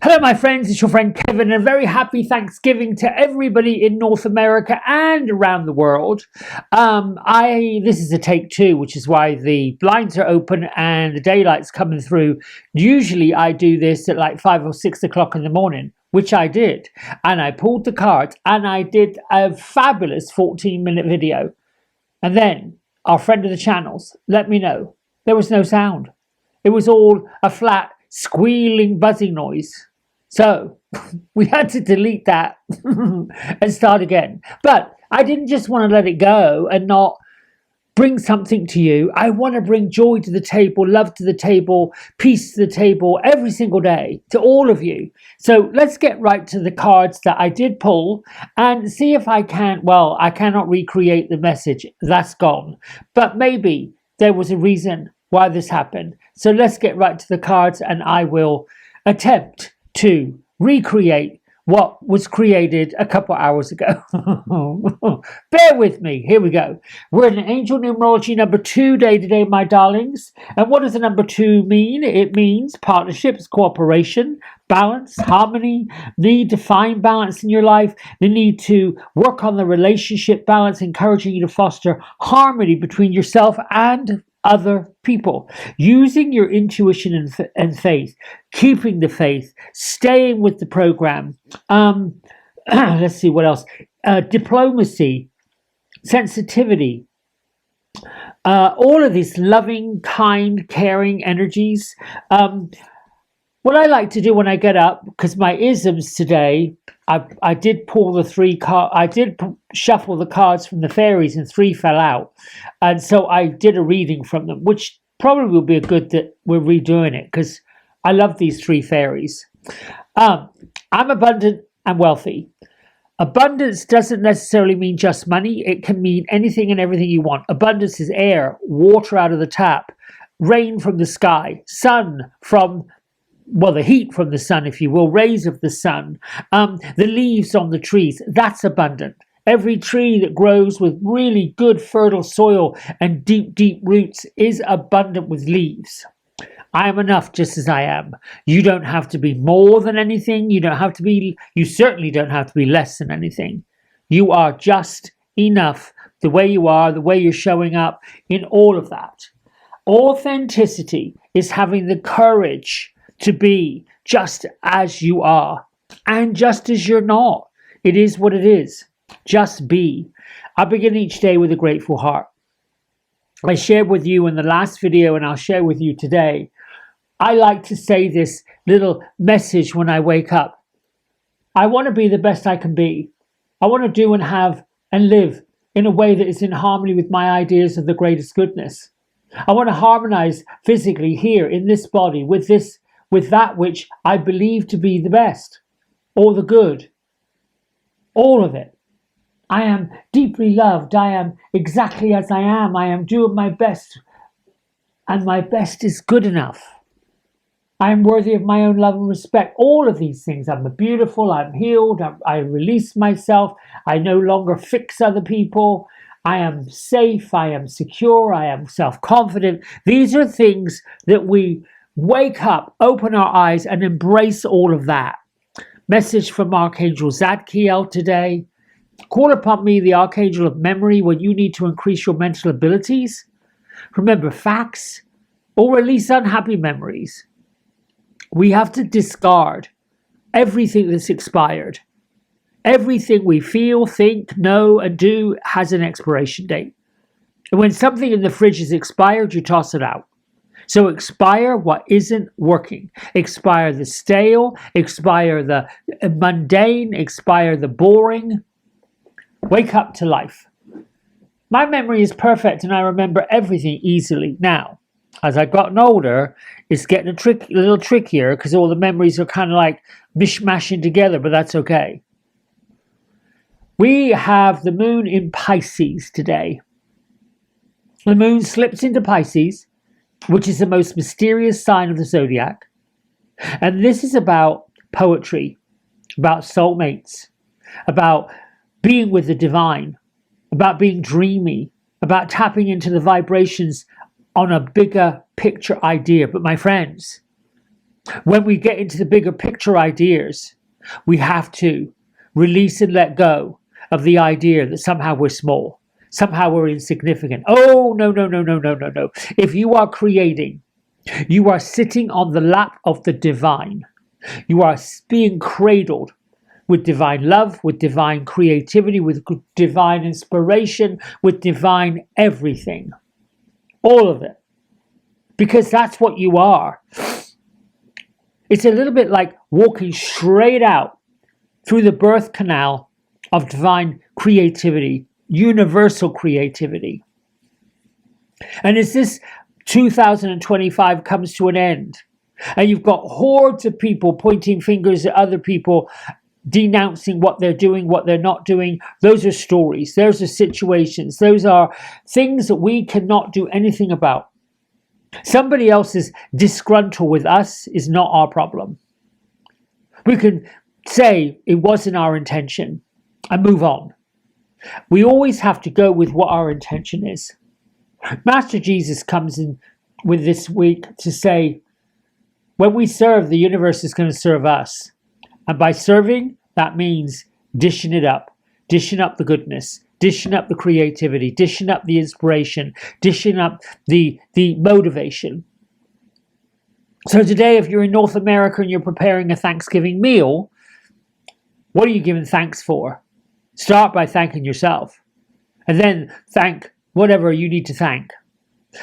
Hello, my friends. It's your friend Kevin, and a very happy Thanksgiving to everybody in North America and around the world. This is a take two, which is why the blinds are open and the daylight's coming through. Usually, I do this at like 5 or 6 o'clock in the morning, which I did, and I pulled the cards and I did a fabulous 14-minute video. And then our friend of the channels let me know there was no sound. It was all a flat squealing, buzzing noise. So we had to delete that and start again. But I didn't just want to let it go and not bring something to you. I want to bring joy to the table, love to the table, peace to the table every single day to all of you. So let's get right to the cards that I did pull and see if I can. Well, I cannot recreate the message. That's gone. But maybe there was a reason why this happened. So let's get right to the cards and I will attempt to recreate what was created a couple hours ago. Bear with me. Here we go. We're in Angel Numerology number 2 day today, my darlings. And what does the number 2 mean? It means partnerships, cooperation, balance, harmony, need to find balance in your life, the need to work on the relationship balance, encouraging you to foster harmony between yourself and other people, using your intuition and faith, keeping the faith, staying with the program. Let's see what else. Diplomacy, sensitivity, all of these loving, kind, caring energies. What I like to do when I get up, because my isms today, I did pull the 3 cards. I did shuffle the cards from the fairies, and 3 fell out, and so I did a reading from them, which probably will be a good that we're redoing it because I love these 3 fairies. I'm abundant and wealthy. Abundance doesn't necessarily mean just money. It can mean anything and everything you want. Abundance is air, water out of the tap, rain from the sky, sun from, well, the heat from the sun, if you will, rays of the sun, the leaves on the trees. That's abundant. Every tree that grows with really good fertile soil and deep, deep roots is abundant with leaves. I am enough just as I am. You don't have to be more than anything. You certainly don't have to be less than anything. You are just enough the way you are, the way you're showing up in all of that. Authenticity is having the courage to be just as you are and just as you're not. It is what it is. Just be. I begin each day with a grateful heart. I shared with you in the last video, and I'll share with you today. I like to say this little message when I wake up. I want to be the best I can be. I want to do and have and live in a way that is in harmony with my ideas of the greatest goodness. I want to harmonize physically here in this body with that which I believe to be the best, or the good, all of it. I am deeply loved. I am exactly as I am. I am doing my best, and my best is good enough. I am worthy of my own love and respect. All of these things. I'm beautiful. I'm healed. I release myself. I no longer fix other people. I am safe. I am secure. I am self-confident. These are things that we wake up, open our eyes, and embrace all of that. Message from Archangel Zadkiel today. Call upon me, the Archangel of Memory, when you need to increase your mental abilities. Remember facts or release unhappy memories. We have to discard everything that's expired. Everything we feel, think, know, and do has an expiration date. And when something in the fridge is expired, you toss it out. So expire what isn't working. Expire the stale, expire the mundane, expire the boring. Wake up to life. My memory is perfect and I remember everything easily now. As I've gotten older, it's getting a little trickier because all the memories are kind of like mishmashing together, but that's okay. We have the moon in Pisces today. The moon slips into Pisces, which is the most mysterious sign of the zodiac. And this is about poetry, about soulmates, about being with the divine, about being dreamy, about tapping into the vibrations on a bigger picture idea. But my friends, When we get into the bigger picture ideas, we have to release and let go of the idea that somehow we're small, somehow we're insignificant. Oh, no, no, no, no, no, no, no. If you are creating, you are sitting on the lap of the divine. You are being cradled with divine love, with divine creativity, with divine inspiration, with divine everything. All of it. Because that's what you are. It's a little bit like walking straight out through the birth canal of divine creativity, universal creativity. And as this 2025 comes to an end, and you've got hordes of people pointing fingers at other people, denouncing what they're doing, what they're not doing, those are stories, those are situations, those are things that we cannot do anything about. Somebody else's disgruntled with us is not our problem. We can say it wasn't our intention and move on. We always have to go with what our intention is. Master Jesus comes in with this week to say, when we serve, the universe is going to serve us. And by serving, that means dishing it up, dishing up the goodness, dishing up the creativity, dishing up the inspiration, dishing up the motivation. So today, if you're in North America and you're preparing a Thanksgiving meal, what are you giving thanks for? Start by thanking yourself, and then thank whatever you need to thank.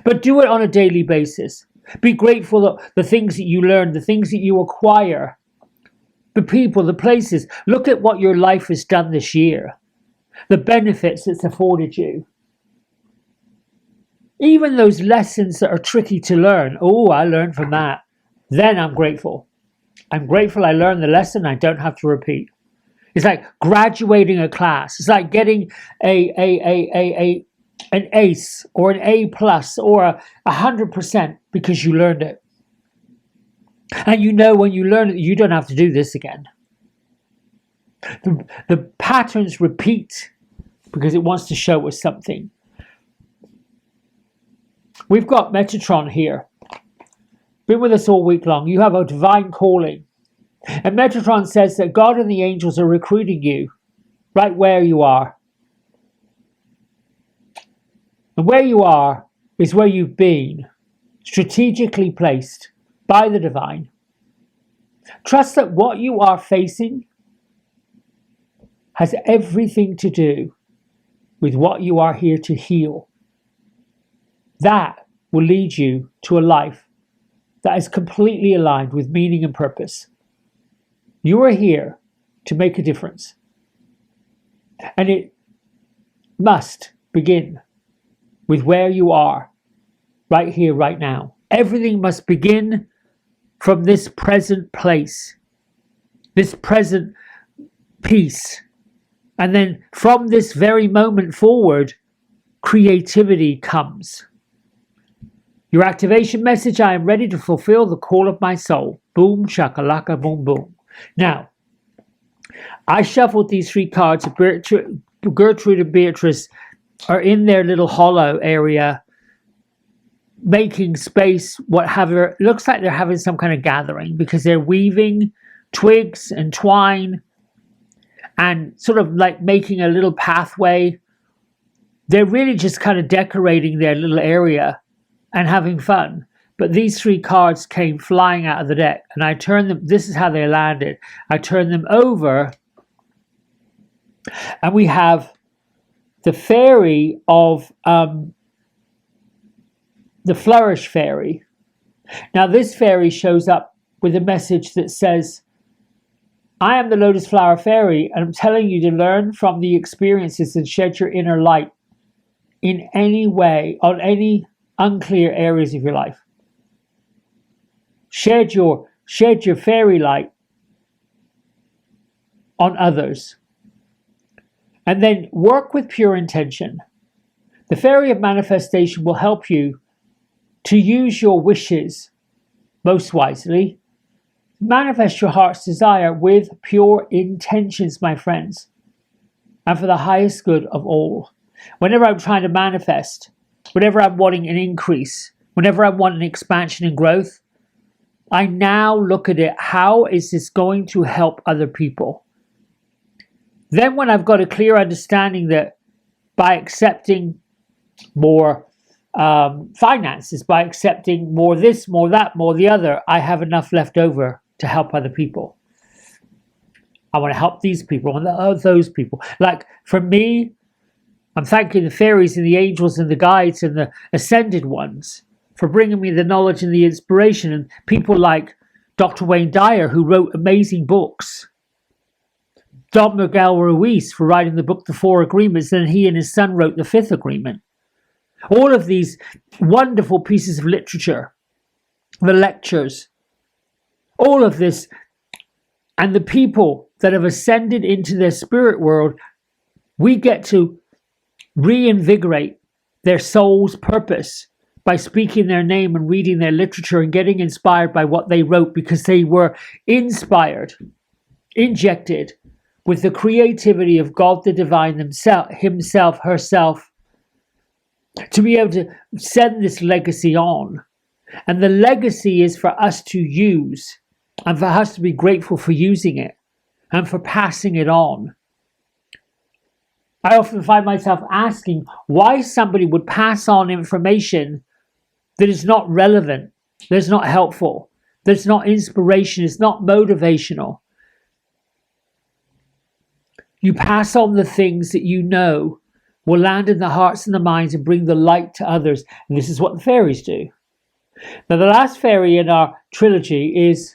But do it on a daily basis. Be grateful that the things that you learn, the things that you acquire, the people, the places. Look at what your life has done this year, the benefits it's afforded you. Even those lessons that are tricky to learn. Oh, I learned from that. Then I'm grateful. I'm grateful I learned the lesson. I don't have to repeat. It's like graduating a class. It's like getting an ace or an A plus or 100% because you learned it. And you know when you learn it, you don't have to do this again. The patterns repeat because it wants to show us something. We've got Metatron here. Been with us all week long. You have a divine calling. And Metatron says that God and the angels are recruiting you right where you are. And where you are is where you've been, strategically placed by the divine. Trust that what you are facing has everything to do with what you are here to heal. That will lead you to a life that is completely aligned with meaning and purpose. You are here to make a difference. And it must begin with where you are, right here, right now. Everything must begin from this present place, this present peace. And then from this very moment forward, creativity comes. Your activation message: I am ready to fulfill the call of my soul. Boom, shakalaka, boom, boom. Now, I shuffled these three cards. Gertrude and Beatrice are in their little hollow area, making space, whatever. It looks like they're having some kind of gathering because they're weaving twigs and twine and sort of like making a little pathway. They're really just kind of decorating their little area and having fun. But these three cards came flying out of the deck, and I turned them. This is how they landed. I turned them over, and we have the fairy of the Flourish Fairy. Now, this fairy shows up with a message that says, I am the Lotus Flower Fairy, and I'm telling you to learn from the experiences and shed your inner light in any way, on any unclear areas of your life. Shed your fairy light on others. And then work with pure intention. The fairy of manifestation will help you to use your wishes most wisely. Manifest your heart's desire with pure intentions, my friends, and for the highest good of all. Whenever I'm trying to manifest, whenever I'm wanting an increase, whenever I'm wanting expansion and growth, I now look at it, how is this going to help other people? Then when I've got a clear understanding that by accepting more finances, by accepting more this, more that, more the other, I have enough left over to help other people. I want to help these people, I want to help those people. Like for me, I'm thanking the fairies and the angels and the guides and the ascended ones for bringing me the knowledge and the inspiration, and people like Dr. Wayne Dyer, who wrote amazing books. Don Miguel Ruiz for writing the book The Four Agreements, and he and his son wrote the Fifth Agreement. All of these wonderful pieces of literature, the lectures, all of this, and the people that have ascended into their spirit world, we get to reinvigorate their soul's purpose by speaking their name and reading their literature and getting inspired by what they wrote, because they were inspired, injected with the creativity of God the Divine himself, herself, to be able to send this legacy on. And the legacy is for us to use, and for us to be grateful for using it and for passing it on. I often find myself asking why somebody would pass on information that is not relevant, that's not helpful, that's not inspiration, it's not motivational. You pass on the things that you know will land in the hearts and the minds and bring the light to others. And this is what the fairies do. Now, the last fairy in our trilogy is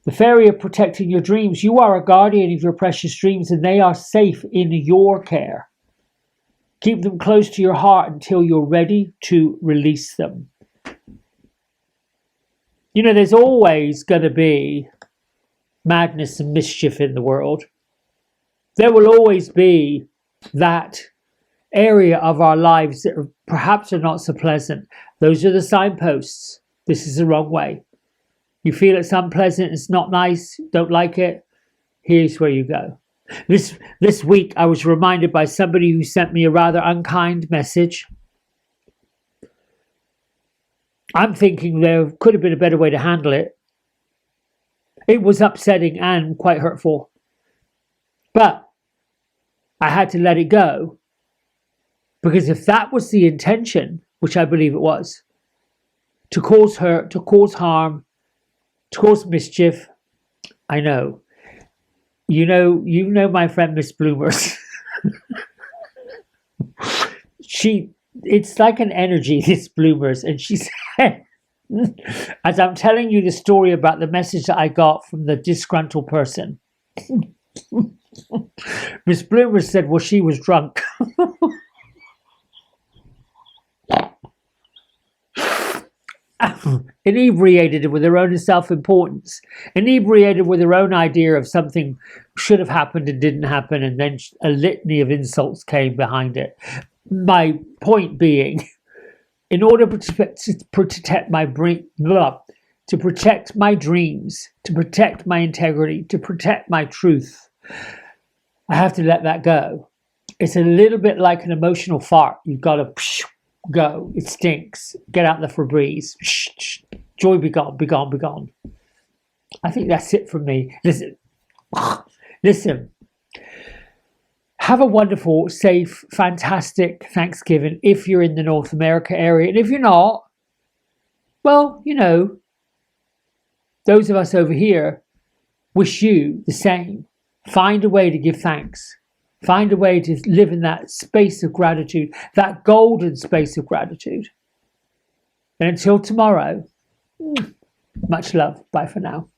the fairy of protecting your dreams. You are a guardian of your precious dreams, and they are safe in your care. Keep them close to your heart until you're ready to release them. You know, there's always going to be madness and mischief in the world. There will always be that area of our lives that perhaps are not so pleasant. Those are the signposts. This is the wrong way. You feel it's unpleasant, it's not nice, don't like it, here's where you go. This week I was reminded by somebody who sent me a rather unkind message. I'm thinking there could have been a better way to handle it. It was upsetting and quite hurtful. But I had to let it go. Because if that was the intention, which I believe it was, to cause hurt, to cause harm, to cause mischief, I know. You know my friend Miss Bloomers. It's like an energy, this Bloomers, and she said, as I'm telling you the story about the message that I got from the disgruntled person, Miss Bloomers said, well, she was drunk. Inebriated with her own self-importance, inebriated with her own idea of something should have happened and didn't happen, and then a litany of insults came behind it. My point being, in order to protect my to protect my dreams, to protect my integrity, to protect my truth, I have to let that go. It's a little bit like an emotional fart. You've got to go. It stinks. Get out the Febreze. Joy be gone, be gone, be gone. I think that's it from me. Listen. Have a wonderful, safe, fantastic Thanksgiving if you're in the North America area. And if you're not, well, you know, those of us over here wish you the same. Find a way to give thanks. Find a way to live in that space of gratitude, that golden space of gratitude. And until tomorrow, much love. Bye for now.